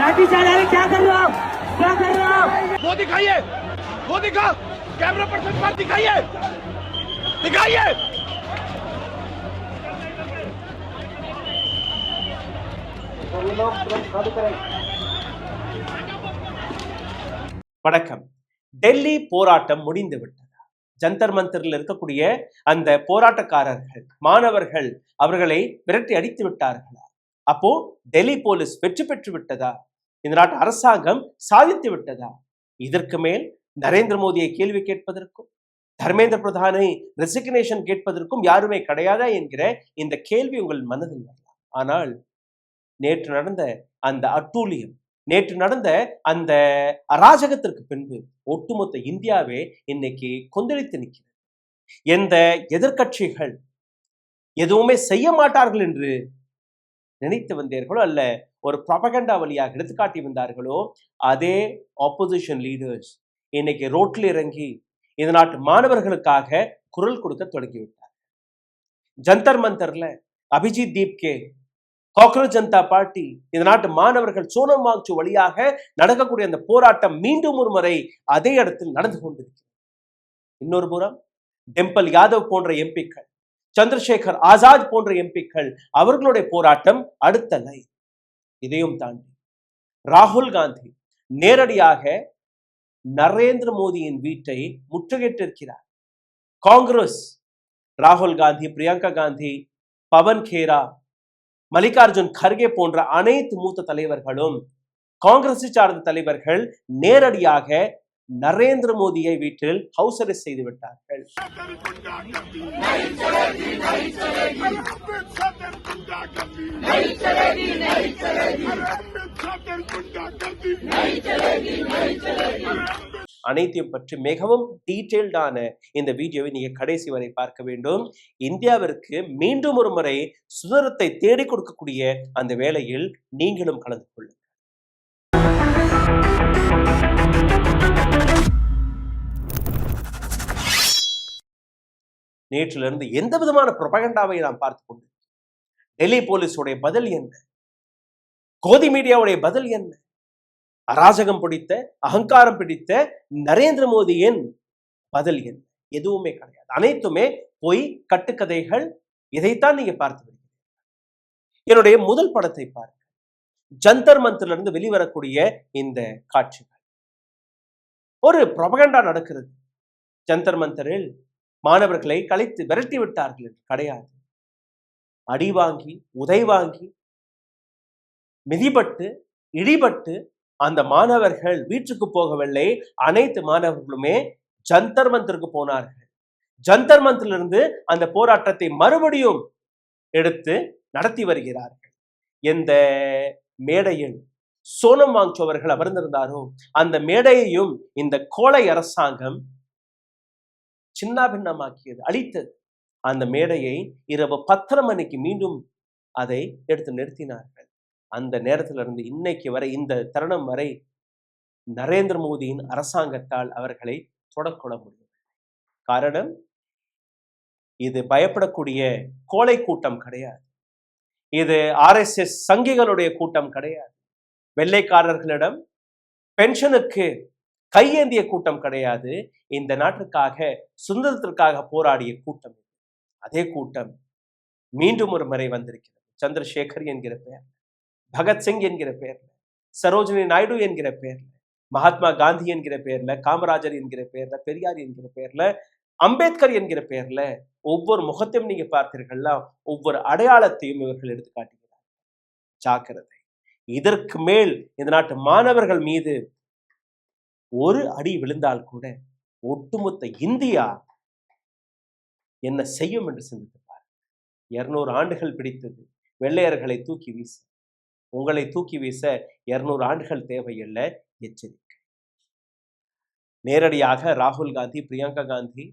क्या कर रहे हो? क्या कर रहे हो? वो दिखाइए, वो दिखा, कैमरा पर्सन पर दिखाइए, दिखाइए। வணக்கம். டெல்லி போராட்டம் முடிந்து விட்டதா? ஜந்தர் மந்தரில் இருக்கக்கூடிய அந்த போராட்டக்காரர்கள், மாணவர்கள் அவர்களை விரட்டி அடித்து விட்டார்களா? அப்போ டெல்லி போலீஸ் வெற்றி பெற்று விட்டதா? இந்த நாட்டு அரசாங்கம் சாதித்து விட்டதா? இதற்கு மேல் நரேந்திர மோடியை கேள்வி கேட்பதற்கும் தர்மேந்திர பிரதானை ரெசிக்னேஷன் கேட்பதற்கும் யாருமே கிடையாதா என்கிற இந்த கேள்வி உங்கள் மனதில் வரலாம். ஆனால் நேற்று நடந்த அந்த அட்டூழியம், நேற்று நடந்த அந்த அராஜகத்திற்கு பின்பு ஒட்டுமொத்த இந்தியாவே இன்னைக்கு கொந்தளித்து நிற்கிறது. எந்த எதிர்கட்சிகள் எதுவுமே செய்ய மாட்டார்கள் என்று நினைத்து வந்தீர்களோ, அல்ல ஒரு ப்ராபகண்டா வழியாக எடுத்துக்காட்டி வந்தார்களோ, அதே ஆப்போசிஷன் லீடர்ஸ் இன்னைக்கு ரோட்ல இறங்கி இந்த நாட்டு மாணவர்களுக்காக குரல் கொடுக்க தொடங்கிவிட்டார். ஜந்தர் மந்தர்ல அபிஜித் தீப்கே, காக்ரோச் ஜனதா பார்ட்டி, இந்த நாட்டு மாணவர்கள் சோனம் வாங்சு வழியாக நடக்கக்கூடிய அந்த போராட்டம் மீண்டும் ஒரு முறை அதே இடத்தில் நடந்து கொண்டிருக்கிறது. இன்னொரு புறம் டெம்பிள் யாதவ் போன்ற எம்பிக்கள், சந்திரசேகர் ஆசாத் போன்ற எம்பிக்கள், அவர்களுடைய போராட்டம் அடுத்த லைன். இதையும் தாண்டி ராகுல் காந்தி நேரடியாக நரேந்திர மோடியின் வீட்டை முற்றுகையிட்டிருக்கிறார். காங்கிரஸ் ராகுல் காந்தி, பிரியங்கா காந்தி, பவன் கேரா, மல்லிகார்ஜுன் கர்கே போன்ற அனைத்து மூத்த தலைவர்களும், காங்கிரஸை சார்ந்த தலைவர்கள் நேரடியாக நரேந்திர மோடியை வீட்டில் ஹவுஸ் அரெஸ்ட் செய்து விட்டார்கள். அனைத்தையும் பற்றி மிகவும் டீடைல்டான இந்த வீடியோவை நீங்க கடைசி வரை பார்க்க வேண்டும். இந்தியாவிற்கு மீண்டும் ஒரு முறை சுதந்திரத்தை தேடிக் கொடுக்கக்கூடிய அந்த வேளையில் நீங்களும் கலந்து கொள்ளுங்கள். நேற்றிலிருந்து எந்த விதமான புரபகண்டாவை நாம் பார்த்து கொண்டு, டெல்லி போலீஸுடைய பதில் என்ன, கோதி மீடியாவுடைய பதில் என்ன, அராஜகம் பிடித்த, அகங்காரம் பிடித்த நரேந்திர மோடியின் பதில் என்ன? எதுவுமே கிடையாது. அனைத்துமே பொய், கட்டுக்கதைகள். இதைத்தான் நீங்க பார்த்து வருகிறீர்கள். என்னுடைய முதல் படத்தை பாருங்க. ஜந்தர் மந்திரிலிருந்து வெளிவரக்கூடிய இந்த காட்சிகள். ஒரு புரபகண்டா நடக்கிறது. ஜந்தர் மந்தரில் மாணவர்களை கலைத்து விரட்டி விட்டார்கள் என்று கிடையாது. அடி வாங்கி, உதை வாங்கி, மிதிபட்டு, இடிபட்டு அந்த மாணவர்கள் வீட்டுக்கு போகவில்லை. அனைத்து மாணவர்களுமே ஜந்தர் மந்திருக்கு போனார்கள். ஜந்தர் மந்திரிலிருந்து அந்த போராட்டத்தை மறுபடியும் எடுத்து நடத்தி வருகிறார்கள். எந்த மேடையில் சோனம் வாங்சு அவர்கள் அமர்ந்திருந்தாரோ அந்த மேடையையும் இந்த கோழை அரசாங்கம் சின்ன பின்னமாக்கியது, அழித்தது. அந்த மேடையை இரவு 10:30 மணிக்கு மீண்டும் அதை எடுத்து நிறுத்தினார்கள். அந்த நேரத்திலிருந்து இன்னைக்கு வரை, இந்த தருணம் வரை நரேந்திர மோடியின் அரசாங்கத்தால் அவர்களை தொடக்கூட முடியும். காரணம், இது பயப்படக்கூடிய கோழை கூட்டம் கிடையாது. இது RSS சங்கிகளுடைய கூட்டம் கிடையாது. வெள்ளைக்காரர்களிடம் பென்ஷனுக்கு கையேந்திய கூட்டம் கிடையாது. இந்த நாட்டிற்காக, சுதந்திரத்திற்காக போராடிய கூட்டம். அதே கூட்டம் மீண்டும் ஒரு முறை வந்திருக்கிறது. சந்திரசேகர் என்கிற பெயர், பகத்சிங் என்கிற பெயர்ல, சரோஜினி நாயுடு என்கிற பெயர்ல, மகாத்மா காந்தி என்கிற பெயர்ல, காமராஜர் என்கிற பெயர்ல, பெரியார் என்கிற பெயர்ல, அம்பேத்கர் என்கிற பெயர்ல ஒவ்வொரு முகத்தையும் நீங்க பார்த்தீர்கள்னா ஒவ்வொரு அடையாளத்தையும் இவர்கள் எடுத்து காட்டுகிறார். ஜாக்கிரதை. இதற்கு மேல் இந்த நாட்டு மாணவர்கள் மீது ஒரு அடி விழுந்தால் கூட ஒட்டுமொத்த இந்தியா என்ன செய்யும் என்று சிந்தித்துப்பார். 200 ஆண்டுகள் பிடித்தது வெள்ளையர்களை தூக்கி வீச. உங்களை தூக்கி வீச 200 ஆண்டுகள் தேவையில்லை. எச்சரிக்கை. நேரடியாக ராகுல் காந்தி, பிரியங்கா காந்தி,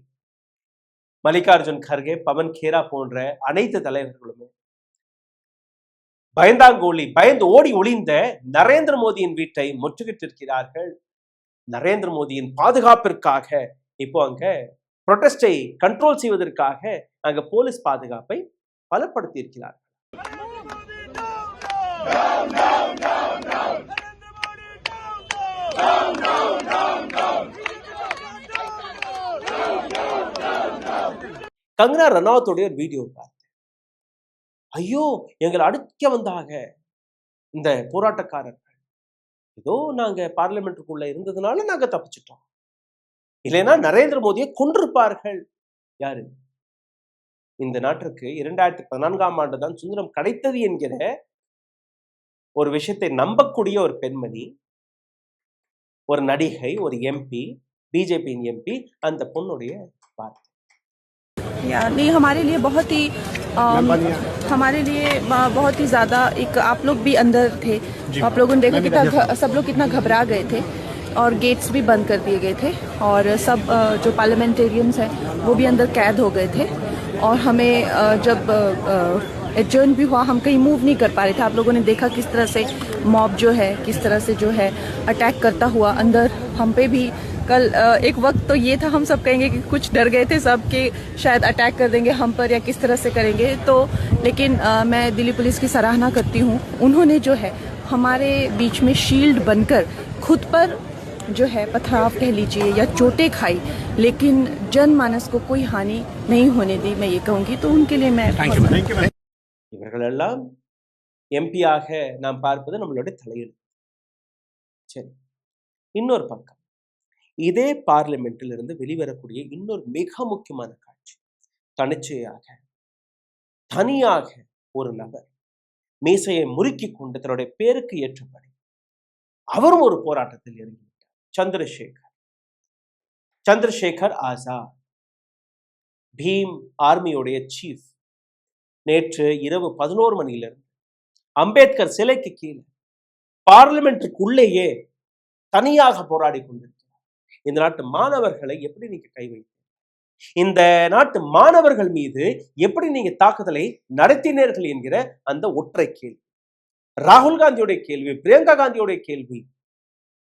மல்லிகார்ஜுன் கர்கே, பவன் கேரா போன்ற அனைத்து தலைவர்களுமே பயந்தாங்கோலி, பயந்து ஓடி ஒளிந்த நரேந்திர மோடியின் வீட்டை முற்றுகையிட்டிருக்கிறார்கள். நரேந்திர மோடியின் பாதுகாப்பிற்காக இப்போ அங்க புரொட்டஸ்டை கண்ட்ரோல் செய்வதற்காக அங்க போலீஸ் பாதுகாப்பை பலப்படுத்தி இருக்கிறார்கள். கங்கனா ரனாவத்தோடைய ஒரு வீடியோ பார்த்தேன். ஐயோ, எங்களை அடிக்க வந்தாங்க இந்த போராட்டக்காரர்கள். ஏதோ நாங்க பார்லிமெண்ட்டுக்குள்ள இருந்ததுனால நாங்க தப்பிச்சிட்டோம், இல்லைன்னா நரேந்திர மோடியை கொன்றிருப்பார்கள். யாரு? இந்த நாட்டிற்கு 2014ஆம் ஆண்டு தான் சுதந்திரம் கிடைத்தது என்கிற ஒரு விஷயத்தை நம்பக்கூடிய ஒரு பெண்மணி, ஒரு நடிகை, ஒரு எம்பி, பிஜேபியின் எம்பி, அந்த பொண்ணுடைய வார்த்தை. नहीं, हमारे लिए बहुत ही ज़्यादा एक, आप लोग भी अंदर थे, आप लोगों ने देखा कि सब लोग कितना घबरा गए थे और गेट्स भी बंद कर दिए गए थे और सब जो पार्लियामेंटेरियंस हैं वो भी अंदर कैद हो गए थे और हमें जब एडजर्न भी हुआ हम कहीं मूव नहीं कर पा रहे थे। आप लोगों ने देखा किस तरह से मॉब जो है किस तरह से जो है अटैक करता हुआ अंदर हम पे भी। कल एक वक्त तो ये था, हम सब कहेंगे कि कुछ डर गए थे सब कि शायद अटैक कर देंगे हम पर या किस तरह से करेंगे, तो लेकिन मैं दिल्ली पुलिस की सराहना करती हूँ। उन्होंने जो है हमारे बीच में शील्ड बनकर खुद पर जो है पथराव कह लीजिए या चोटें खाई, लेकिन जनमानस को कोई हानि नहीं होने दी, मैं ये कहूँगी। तो उनके लिए मैं இவர்களெல்லாம் எம்பியாக நாம் பார்ப்பது நம்மளுடைய தலையெழுத்து. சரி, இன்னொரு பக்கம் இதே பார்லிமெண்டில் இருந்து வெளிவரக்கூடிய இன்னொரு மிக முக்கியமான காட்சி, தனியாக ஒரு நபர் மீசையை முறுக்கி கொண்டு தன்னுடைய பேருக்கு ஏற்றபடி அவரும் ஒரு போராட்டத்தில் இறங்கிவிட்டார். சந்திரசேகர் ஆசாத், பீம் ஆர்மியோடைய சீஃப், நேற்று இரவு 11 மணியிலிருந்து அம்பேத்கர் சிலைக்கு கீழே பார்லிமெண்ட்டுக்குள்ளேயே தனியாக போராடி கொண்டிருக்கிறார். இந்த நாட்டு மாணவர்களை எப்படி நீங்க கை வைத்தீங்க? இந்த நாட்டு மாணவர்கள் மீது எப்படி நீங்க தாக்குதலை நடத்தினீர்கள் என்கிற அந்த ஒற்றை கேள்வி, ராகுல் காந்தியுடைய கேள்வி, பிரியங்கா காந்தியுடைய கேள்வி,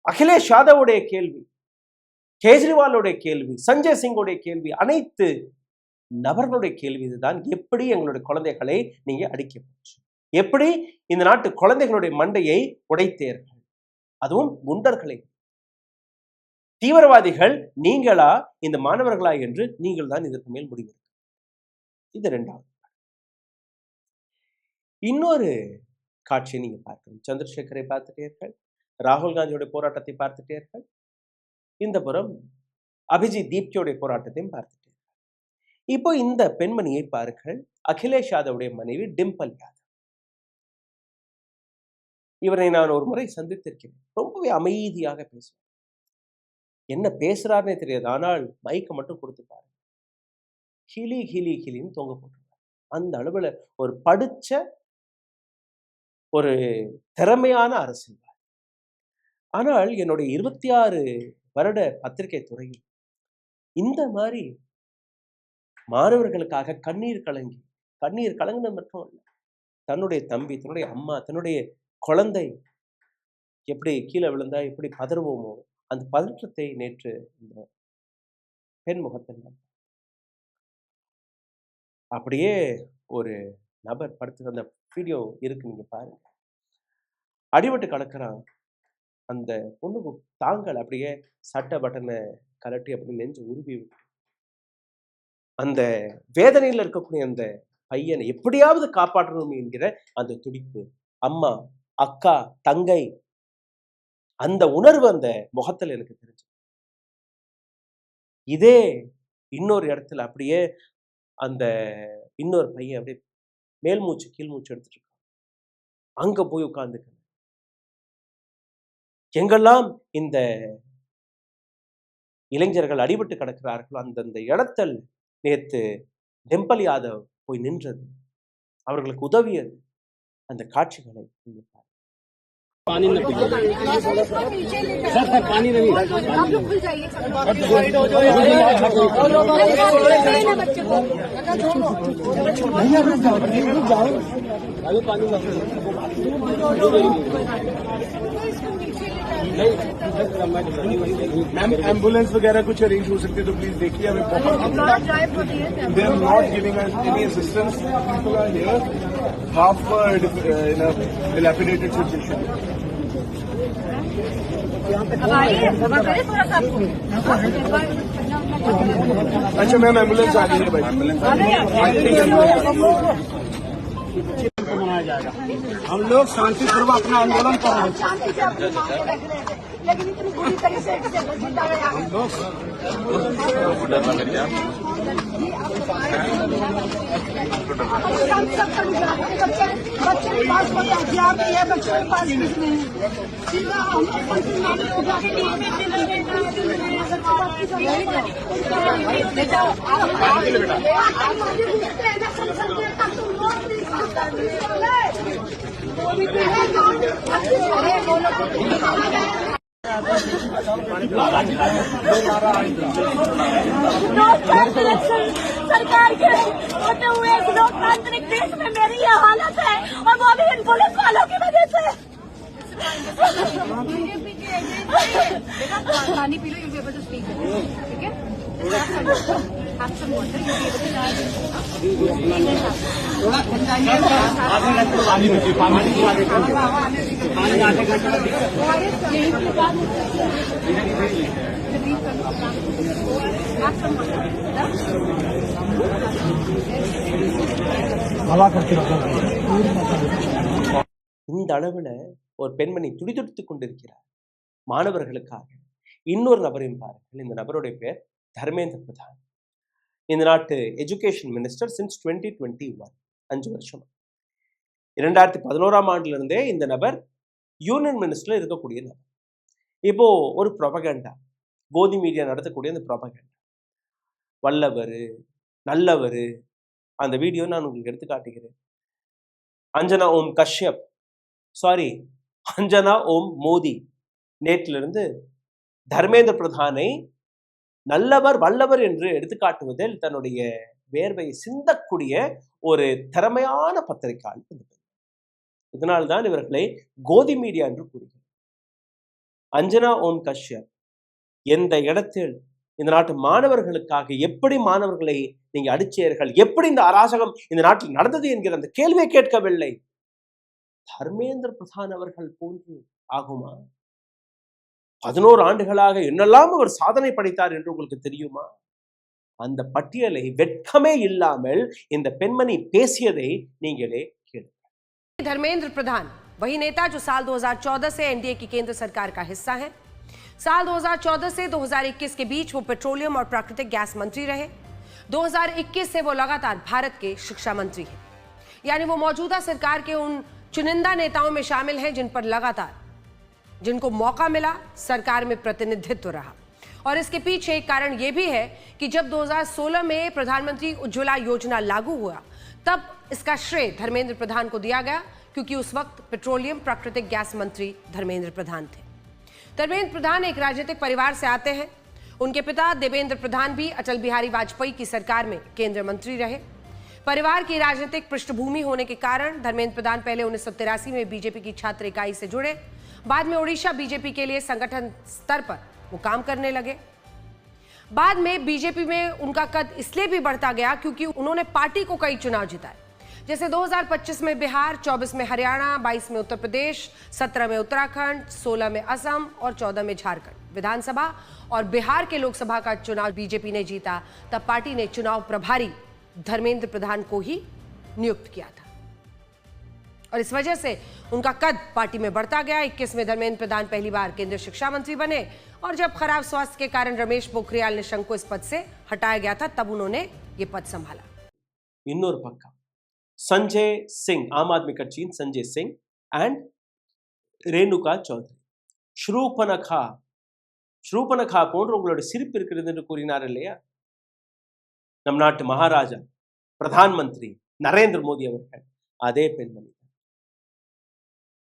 அகிலேஷ் யாதவுடைய கேள்வி, கேஜ்ரிவாலுடைய கேள்வி, சஞ்சய் சிங்கோடைய கேள்வி, அனைத்து நபர்களுடைய கேள்வி இதுதான். எப்படி எங்களுடைய குழந்தைகளை நீங்க அடிக்க போச்சு? எப்படி இந்த நாட்டு குழந்தைகளுடைய மண்டையை உடைத்தீர்கள்? அதுவும் குண்டர்களை. தீவிரவாதிகள் நீங்களா இந்த மாணவர்களா என்று நீங்கள் தான் இதற்கு மேல் முடிவு. இது இரண்டாவது. இன்னொரு காட்சியை நீங்க பார்க்கணும். சந்திரசேகரை பார்த்துட்டீர்கள், ராகுல் காந்தியோட போராட்டத்தை பார்த்துட்டீர்கள், இந்த புறம் அபிஜித் தீப்தியோடைய போராட்டத்தையும் பார்த்துட்டீர்கள். இப்போ இந்த பெண்மணியை பாருங்கள், அகிலேஷ் யாதவுடைய மனைவி டிம்பல் யாதவ். இவரை நான் ஒரு முறை சந்தித்திருக்கிறேன். ரொம்பவே அமைதியாக பேசுவார். என்ன பேசுறாருன்னே தெரியாது, ஆனால் மைக்கை மட்டும் கொடுத்து பாருங்க, கிளி கிளி கிளின்னு தொங்க போட்டுருவார். அந்த அளவுல ஒரு படிச்ச ஒரு திறமையான அரசியல்வாதி. ஆனால் என்னுடைய 26 வருட பத்திரிகை துறையில் இந்த மாதிரி மாணவர்களுக்காக கண்ணீர் கலங்கின மட்டும் இல்லை, தன்னுடைய தம்பி, தன்னுடைய அம்மா, தன்னுடைய குழந்தை எப்படி கீழே விழுந்தா எப்படி பதறுவோமோ அந்த பதற்றத்தை நேற்று இந்த பெண் முகத்தில் அப்படியே ஒரு நபர் படுத்து, அந்த வீடியோ இருக்கு, நீங்க பாருங்க. அடிபட்டு கலக்கிறான். அந்த பொண்ணுக்கு தாங்கள் அப்படியே சட்டை பட்டனை கலட்டி அப்படி நெஞ்சு உருவி விட்டு அந்த வேதனையில் இருக்கக்கூடிய அந்த பையனை எப்படியாவது காப்பாற்றணும் என்கிற அந்த துடிப்பு, அம்மா, அக்கா, தங்கை, அந்த உணர்வு அந்த முகத்தில் எனக்கு தெரிஞ்சு. இதே இன்னொரு இடத்துல அப்படியே அந்த இன்னொரு பையன் அப்படியே மேல் மூச்சு கீழ் மூச்சு எடுத்துட்டு இருக்கான். அங்க போய் உட்கார்ந்துக்க. எங்கெல்லாம் இந்த இளைஞர்கள் அடிபட்டு கிடக்கிறார்களோ அந்தந்த இடத்தில் நேத்து டிம்பல் யாதவ் போய் நின்றது, அவர்களுக்கு உதவியது, அந்த காட்சிகளை पानी न पीजिए सर, पानी नहीं, आप लोग भूल जाइए मैम एम्बुलेंस वगैरह कुछ अरेंज हो सकते तो प्लीज देखिए. हमें they are not giving us any assistance. People are here half in a dilapidated situation. अच्छा मैम एम्बुलेंस आ गई है भाई मनाया जाएगा। हम लोग शांतिपूर्वक अपना आंदोलन कर रहे हैं। लेकिन इतनी बुरी तरह से बच्चे के पास हथियार नहीं है, बच्चों के पास कुछ नहीं है। सीधा हम सरकार के होते हुए एक लोकतांत्रिक देश में मेरी ये हालत है, और वो भी इन पुलिस वालों की वजह से। पानी P low, you able to speak, ठीक है? Have some water, you able இந்த அளவுல ஒரு பெண்மணி துடிதுடித்துக் கொண்டிருக்கிறார் மாணவர்களுக்காக. இன்னொரு நபரையும் பாருங்கள். இந்த நபருடைய பேர் தர்மேந்திர பிரதான். இந்த நாட்டு எஜுகேஷன் மினிஸ்டர் சின்ஸ் 2021, 5 வருஷம். 2011ஆம் ஆண்டிலிருந்தே இந்த நபர் யூனியன் மினிஸ்டர்ல இருக்கக்கூடிய நபர். இப்போ ஒரு ப்ரொபகண்டா, கோதி மீடியா நடத்தக்கூடிய அந்த ப்ரொபகண்டா, வல்லவர் நல்லவர், அந்த வீடியோ நான் உங்களுக்கு எடுத்து காட்டுகிறேன். அஞ்சனா ஓம் மோடி நேற்றிலிருந்து தர்மேந்திர பிரதானை நல்லவர் வல்லவர் என்று எடுத்துக்காட்டுவதில் தன்னுடைய வேர்வையை சிந்தக்கூடிய ஒரு திறமையான பத்திரிகையாளர். இதனால்தான் இவர்களை கோதி மீடியா என்று கூறுகிறார். அஞ்சனா ஓம் கஷ்யப் எந்த இடத்தில் இந்த நாட்டு மாணவர்களுக்காக எப்படி மாணவர்களை நீங்க அடிச்சீர்கள், எப்படி இந்த அராஜகம் இந்த நாட்டில் நடந்தது என்கிற அந்த கேள்வியை கேட்கவில்லை. தர்மேந்திர பிரதான் அவர்கள் போன்று ஆகுமா? 11 ஆண்டுகளாக என்னெல்லாம் அவர் சாதனை படைத்தார் என்று உங்களுக்கு தெரியுமா? அந்த பட்டியலை வெட்கமே இல்லாமல் இந்த பெண்மணி பேசியதை நீங்களே கேளுங்கள். धर्मेंद्र प्रधान वही नेता जो साल 2014 से एनडीए की केंद्र सरकार का हिस्सा है। साल 2014 से 2021 के बीच वो पेट्रोलियम और प्राकृतिक गैस मंत्री रहे। 2021 से वो लगातार भारत के शिक्षा मंत्री हैं। यानी वो मौजूदा सरकार के उन चुनिंदा नेताओं में शामिल हैं जिन पर लगातार जिनको मौका मिला सरकार में प्रतिनिधित्व रहा। और इसके पीछे एक कारण यह भी है कि जब 2016 में प्रधानमंत्री उज्ज्वला योजना लागू हुआ तब इसका श्रेय धर्मेंद्र प्रधान को दिया गया, क्योंकि उस वक्त पेट्रोलियम प्राकृतिक गैस मंत्री धर्मेंद्र प्रधान थे। धर्मेंद्र प्रधान एक राजनीतिक परिवार से आते हैं। उनके पिता देवेंद्र प्रधान भी अटल बिहारी वाजपेयी की सरकार में केंद्रीय मंत्री रहे। परिवार की राजनीतिक पृष्ठभूमि होने के कारण धर्मेंद्र प्रधान पहले 1983 में बीजेपी की छात्र इकाई से जुड़े, बाद में ओडिशा बीजेपी के लिए संगठन स्तर पर वो काम करने लगे। बाद में बीजेपी में उनका कद इसलिए भी बढ़ता गया क्योंकि उन्होंने पार्टी को कई चुनाव जिताए, जैसे 2025 में बिहार, 24 में हरियाणा, 22 में उत्तर प्रदेश, 17 में उत्तराखंड, 16 में असम और 14 में झारखंड विधानसभा और बिहार के लोकसभा का चुनाव बीजेपी ने जीता। तब पार्टी ने चुनाव प्रभारी धर्मेंद्र प्रधान को ही नियुक्त किया था और इस वजह से उनका कद पार्टी में बढ़ता गया। 21 में धर्मेंद्र प्रधान पहली बार केंद्रीय शिक्षा मंत्री बने और जब खराब स्वास्थ्य के कारण रमेश पोखरियाल निशंक को इस पद से हटाया गया था तब उन्होंने ये पद संभाला। இன்னொரு பக்கம் சஞ்சய் சிங், ஆம் ஆத்மி கட்சியின் சஞ்சய் சிங் அண்ட் ரேணுகா சௌத்ரி, ஸ்ரூபனகா போன்ற உங்களோட சிரிப்பு இருக்கிறது என்று கூறினார் இல்லையா நம் நாட்டு மகாராஜா பிரதான் மந்திரி நரேந்திர மோடி அவர்கள். அதே பெண்மணி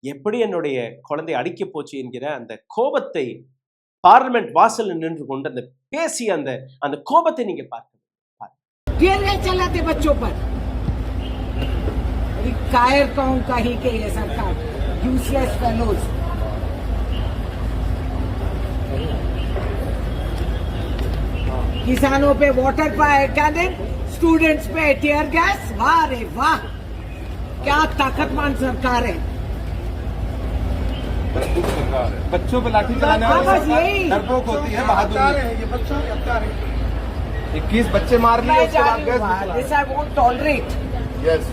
எப்படி என்னுடைய குழந்தை அடிக்க போச்சு என்கிற அந்த கோபத்தை பார்லிமெண்ட் வாசல் நின்று கொண்டு அந்த பேசிய அந்த கோபத்தை நீங்க பார்க்க चलाते बच्चों पर कायर कौन कहीं के ये सरकार यूजलेस फेलोज। किसानों पे वाटर कैनन, स्टूडेंट्स पे टीयर गैस। वाह रे वाह, क्या ताकतवान सरकार है। बच्चों पे लाठी चलाने हाँ, बस वाले यही। डरपोक होती है बहादुरी। 21 बच्चे मार लिए मैं उसके बाद जानी हूँ gas this I won't tolerate yes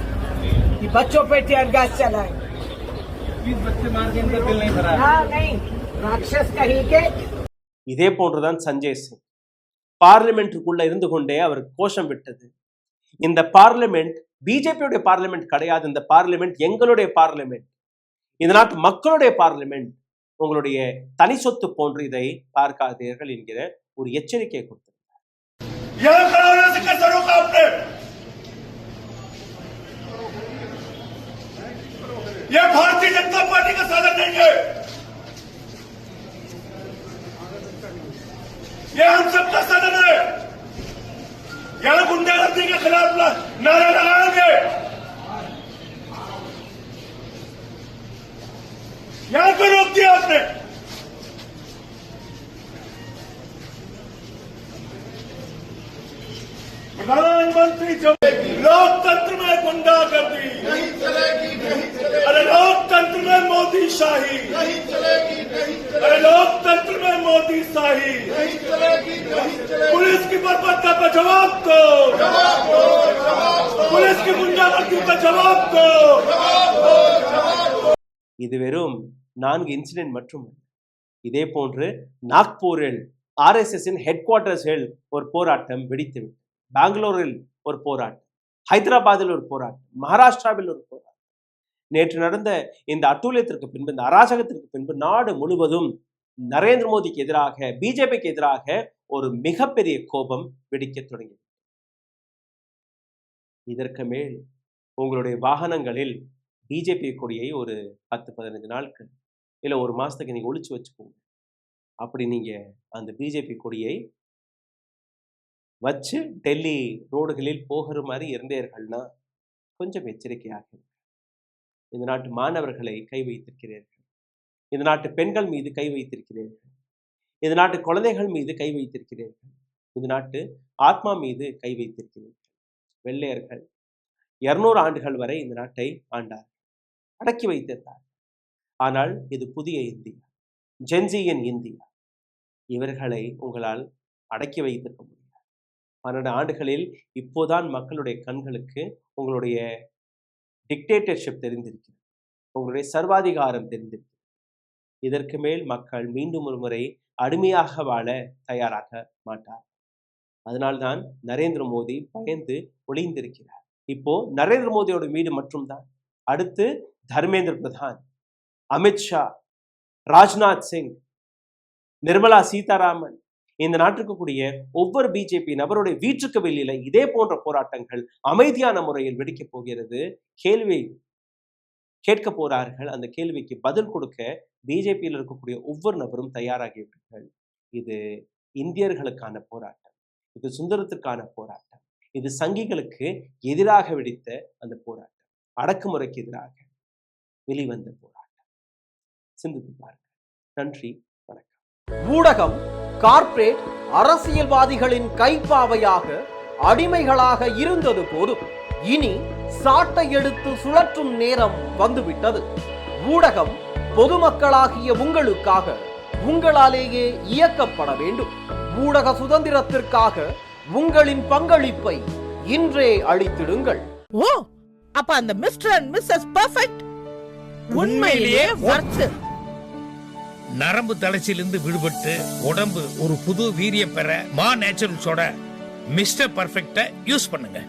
कि बच्चों पे टीयर गैस चलाए। 21 बच्चे मार के इनका दिल नहीं भरा है। हाँ नहीं राक्षस कहीं के। இதே போன்றுதான் சஞ்சய் சிங் பார்லிமெண்ட்டுக்குள்ள இருந்து கொண்டே அவர் கோஷம் விட்டது. இந்த பார்லிமெண்ட் பிஜேபியுடைய பார்லிமெண்ட் கிடையாது, இந்த பார்லிமெண்ட் எங்களுடைய பார்லிமெண்ட், இந்த நாட்டு மக்களுடைய பார்லிமெண்ட், உங்களுடைய தனி சொத்து போன்று இதை பார்க்காதீர்கள் என்கிற ஒரு எச்சரிக்கை கொடுத்தார். ये भारतीय जनता पार्टी का साधन नहीं है, ये हम सबका साधन है। यहाँ गुंडागर्दी के खिलाफ नारा लगाएंगे, यहाँ को रोक दिया आपने। प्रधानमंत्री जो लोकतंत्र में गुंडागर्दी नहीं चलेगी, अरे लोकतंत्र में मोदी शाही नहीं चलेगी, अरे लोकतंत्र में मोदी शाही नहीं चलेगी। पुलिस की बर्बरता का जवाब दो, पुलिस की गुंडागर्दी का जवाब दो। இது வெறும் 4 இன்சிடென்ட் மட்டுமல்ல. இதே போன்று நாக்பூரில் RSSின் ஹெட் குவார்ட்டர்ஸில் ஒரு போராட்டம் வெடித்துவிட்டது. பெங்களூரில் ஒரு போராட்டம், ஹைதராபாத்தில் ஒரு போராட்டம், மகாராஷ்டிராவில் ஒரு போராட்டம். நேற்று நடந்த இந்த அட்டூழியத்திற்கு பின்பு, இந்த அராஜகத்திற்கு பின்பு நாடு முழுவதும் நரேந்திர மோடிக்கு எதிராக, பிஜேபிக்கு எதிராக ஒரு மிகப்பெரிய கோபம் வெடிக்க தொடங்கியது. இதற்கு மேல் உங்களுடைய வாகனங்களில் பிஜேபி கொடியை ஒரு 10-15 நாட்கள் இல்லை ஒரு மாசத்துக்கு நீங்க ஒளிச்சு வச்சுக்கோங்க. அப்படி நீங்க அந்த பிஜேபி கொடியை வச்சு டெல்லி ரோடுகளில் போகிற மாதிரி இருந்தீர்கள்னா கொஞ்சம் எச்சரிக்கையாக இருக்கு. இந்த நாட்டு மாணவர்களை கை வைத்திருக்கிறீர்கள், இந்த நாட்டு பெண்கள் மீது கை வைத்திருக்கிறீர்கள், இந்த நாட்டு குழந்தைகள் மீது கை வைத்திருக்கிறீர்கள், இந்த நாட்டு ஆத்மா மீது கை வைத்திருக்கிறீர்கள். வெள்ளையர்கள் 200 ஆண்டுகள் வரை இந்த நாட்டை ஆண்டார்கள், அடக்கி வைத்திருந்தார். ஆனால் இது புதிய இந்தியா, ஜென்சியின் இந்தியா. இவர்களை உங்களால் அடக்கி வைத்திருக்க முடியாது. 12 ஆண்டுகளில் இப்போதான் மக்களுடைய கண்களுக்கு உங்களுடைய டிக்டேட்டர்ஷிப் தெரிந்திருக்கிறது, உங்களுடைய சர்வாதிகாரம் தெரிந்திருக்கிறது. இதற்கு மேல் மக்கள் மீண்டும் ஒரு முறை அடிமையாக வாழ தயாராக மாட்டார். அதனால்தான் நரேந்திர மோடி பயந்து ஒளிந்திருக்கிறார். இப்போ நரேந்திர மோடியோட வீடு மட்டும்தான், அடுத்து தர்மேந்திர பிரதான், அமித்ஷா, ராஜ்நாத் சிங், நிர்மலா சீதாராமன், இந்த நாட்டுக்கு கூடிய ஒவ்வொரு பிஜேபி நபருடைய வீட்டுக்கு வெளியில இதே போன்ற போராட்டங்கள் அமைதியான முறையில் வெடிக்க போகிறது. கேள்வி கேட்க போறார்கள். அந்த கேள்விக்கு பதில் கொடுக்க பிஜேபியில் இருக்கக்கூடிய ஒவ்வொரு நபரும் தயாராகிவிட்டார்கள். இது இந்தியர்களுக்கான போராட்டம், இது சுதந்திரத்திற்கான போராட்டம், இது சங்கிகளுக்கு எதிராக வெடித்த அந்த போராட்டம், அடக்குமுறைக்கு எதிராக வெளிவந்த போராட்டம். சிந்தித்து பாருங்கள். நன்றி, வணக்கம். ஊடகம் கார்ப்பரேட் அரசியல்வாதிகளின் கைப்பாவையாக அடிமைகளாக இருந்தது போதும், இனி சாட்டை எடுத்து சுழற்றும் நேரம் வந்துவிட்டது. ஊடகம் பொதுமக்களாகிய உங்களுக்காக, உங்களாலேயே இயக்கப்பட வேண்டும். ஊடக சுதந்திரத்திற்காக உங்களின் பங்களிப்பை இன்றே அளித்திடுங்கள். ஓ, அப்ப அந்த மிஸ்டர் அண்ட் மிஸ்ஸஸ் பெர்ஃபெக்ட் உண்மையிலேயே வர்த். நரம்பு தளர்ச்சியிலிருந்து விடுபட்டு உடம்பு ஒரு புது வீரியம் பெற மா நேச்சுரல்ஸோட மிஸ்டர் பெர்ஃபெக்ட்டை யூஸ் பண்ணுங்க.